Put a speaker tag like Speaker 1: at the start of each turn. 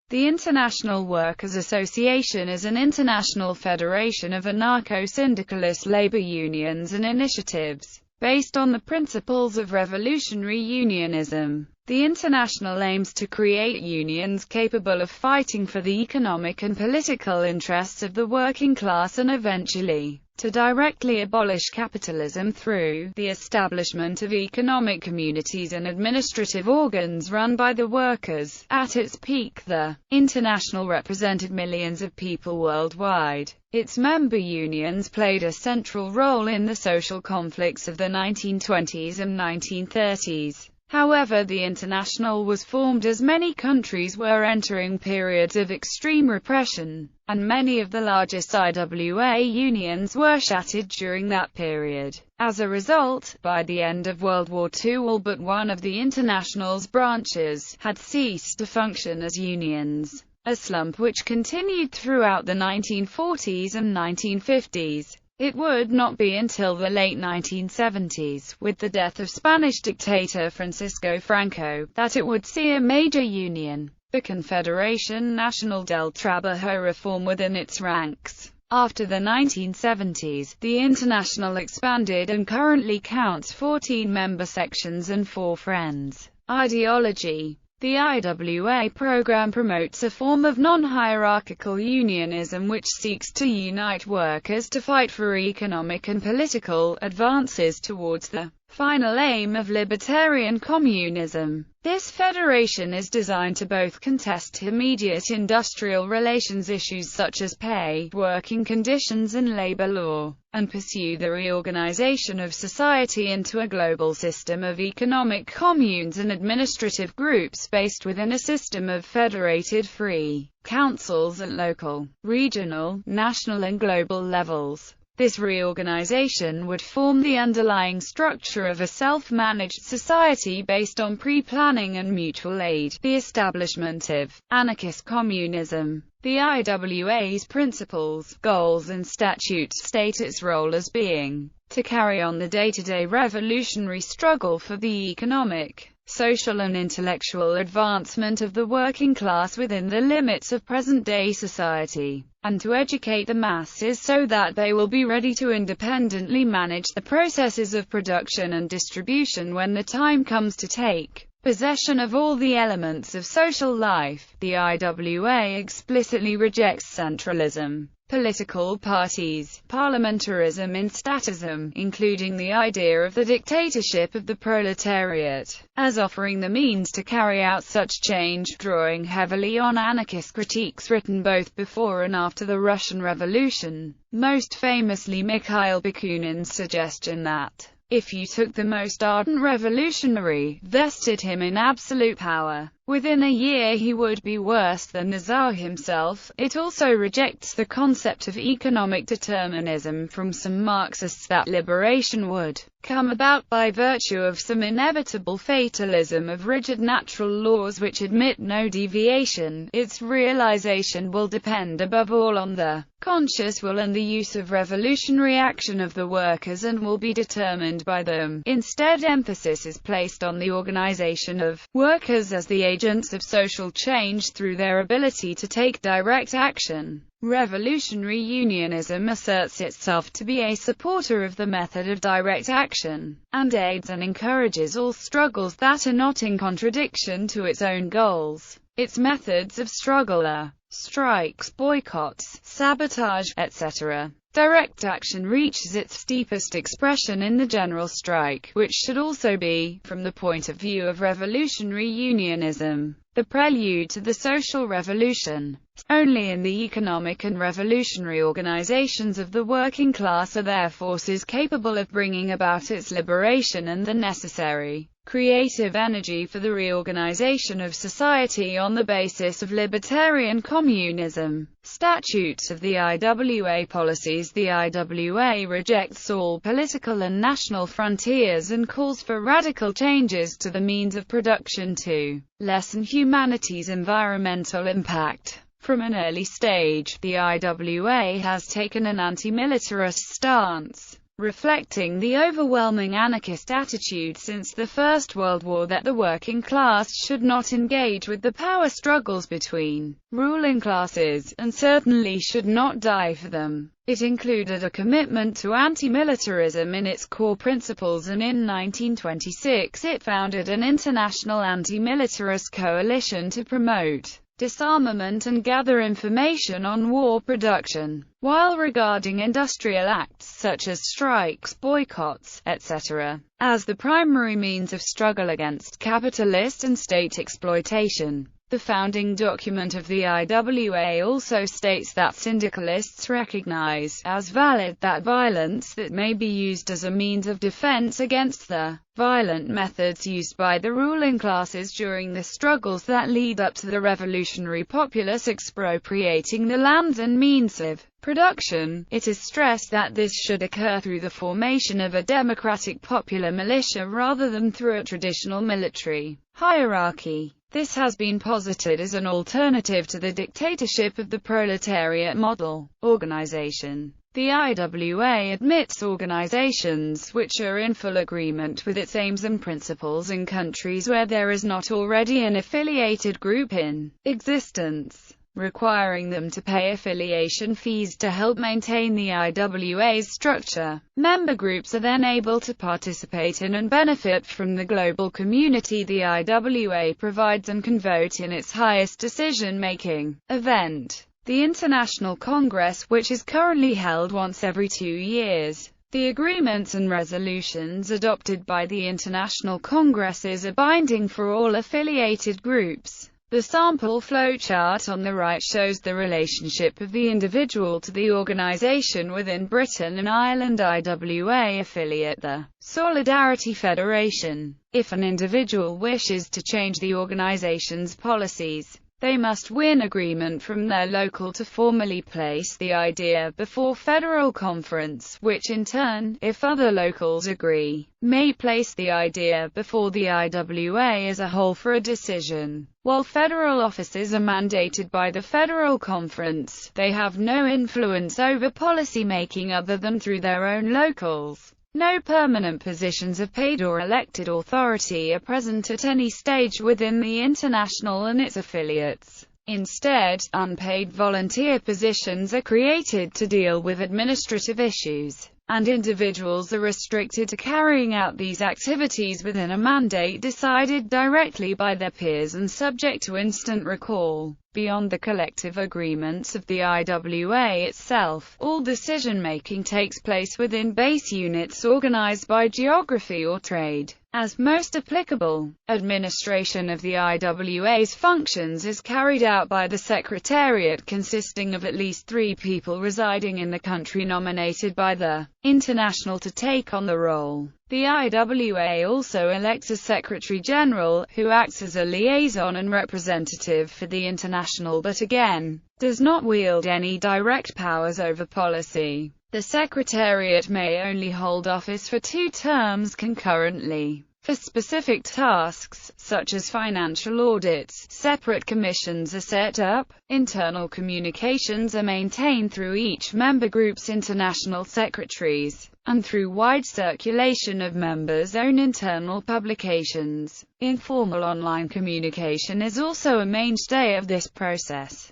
Speaker 1: The International Workers' Association is an international federation of anarcho-syndicalist labor unions and initiatives, based on the principles of revolutionary unionism. The International aims to create unions capable of fighting for the economic and political interests of the working class and eventually, to directly abolish capitalism through the establishment of economic communities and administrative organs run by the workers. At its peak, the International represented millions of people worldwide. Its member unions played a central role in the social conflicts of the 1920s and 1930s. However, the International was formed as many countries were entering periods of extreme repression, and many of the largest IWA unions were shattered during that period. As a result, by the end of World War II, all but one of the International's branches had ceased to function as unions, a slump which continued throughout the 1940s and 1950s. It would not be until the late 1970s, with the death of Spanish dictator Francisco Franco, that it would see a major union, the Confederación Nacional del Trabajo, reform within its ranks. After the 1970s, the International expanded and currently counts 14 member sections and 4 friends. Ideology. The IWA program promotes a form of non-hierarchical unionism which seeks to unite workers to fight for economic and political advances towards the final aim of libertarian communism. This federation is designed to both contest immediate industrial relations issues such as pay, working conditions and labor law, and pursue the reorganization of society into a global system of economic communes and administrative groups based within a system of federated free councils at local, regional, national and global levels. This reorganization would form the underlying structure of a self-managed society based on pre-planning and mutual aid, the establishment of anarchist communism. The IWA's principles, goals and statutes state its role as being to carry on the day-to-day revolutionary struggle for the economic, social and intellectual advancement of the working class within the limits of present-day society, and to educate the masses so that they will be ready to independently manage the processes of production and distribution when the time comes to take possession of all the elements of social life. The IWA explicitly rejects centralism, political parties, parliamentarism and statism, including the idea of the dictatorship of the proletariat, as offering the means to carry out such change, drawing heavily on anarchist critiques written both before and after the Russian Revolution, most famously Mikhail Bakunin's suggestion that if you took the most ardent revolutionary, vested him in absolute power, within a year he would be worse than the Tsar himself. It also rejects the concept of economic determinism from some Marxists that liberation would come about by virtue of some inevitable fatalism of rigid natural laws which admit no deviation. Its realization will depend above all on the conscious will and the use of revolutionary action of the workers and will be determined by them. Instead, emphasis is placed on the organization of workers as the agents of social change through their ability to take direct action. Revolutionary unionism asserts itself to be a supporter of the method of direct action, and aids and encourages all struggles that are not in contradiction to its own goals. Its methods of struggle are strikes, boycotts, sabotage, etc. Direct action reaches its steepest expression in the general strike, which should also be, from the point of view of revolutionary unionism, the prelude to the social revolution. Only in the economic and revolutionary organizations of the working class are there forces capable of bringing about its liberation and the necessary creative energy for the reorganization of society on the basis of libertarian communism. Statutes of the IWA policies. The IWA rejects all political and national frontiers and calls for radical changes to the means of production to lessen humanity's environmental impact. From an early stage, the IWA has taken an anti-militarist stance, reflecting the overwhelming anarchist attitude since the First World War that the working class should not engage with the power struggles between ruling classes, and certainly should not die for them. It included a commitment to anti-militarism in its core principles, and in 1926 it founded an international anti-militarist coalition to promote disarmament and gather information on war production, while regarding industrial acts such as strikes, boycotts, etc., as the primary means of struggle against capitalist and state exploitation. The founding document of the IWA also states that syndicalists recognize as valid that violence that may be used as a means of defense against the violent methods used by the ruling classes during the struggles that lead up to the revolutionary populace expropriating the lands and means of production. It is stressed that this should occur through the formation of a democratic popular militia rather than through a traditional military hierarchy. This has been posited as an alternative to the dictatorship of the proletariat model organization. The IWA admits organizations which are in full agreement with its aims and principles in countries where there is not already an affiliated group in existence, requiring them to pay affiliation fees to help maintain the IWA's structure. Member groups are then able to participate in and benefit from the global community the IWA provides and can vote in its highest decision-making event, the International Congress, which is currently held once every 2 years. The agreements and resolutions adopted by the International Congresses are binding for all affiliated groups. The sample flowchart on the right shows the relationship of the individual to the organization within Britain and Ireland IWA affiliate, the Solidarity Federation. If an individual wishes to change the organization's policies, they must win agreement from their local to formally place the idea before Federal Conference, which in turn, if other locals agree, may place the idea before the IWA as a whole for a decision. While federal offices are mandated by the Federal Conference, they have no influence over policy making other than through their own locals. No permanent positions of paid or elected authority are present at any stage within the International and its affiliates. Instead, unpaid volunteer positions are created to deal with administrative issues, and individuals are restricted to carrying out these activities within a mandate decided directly by their peers and subject to instant recall. Beyond the collective agreements of the IWA itself, all decision-making takes place within base units organized by geography or trade. As most applicable, administration of the IWA's functions is carried out by the Secretariat, consisting of at least 3 people residing in the country nominated by the International to take on the role. The IWA also elects a Secretary-General, who acts as a liaison and representative for the International but again, does not wield any direct powers over policy. The Secretariat may only hold office for 2 terms concurrently. For specific tasks, such as financial audits, separate commissions are set up. Internal communications are maintained through each member group's international secretaries, and through wide circulation of members' own internal publications. Informal online communication is also a mainstay of this process.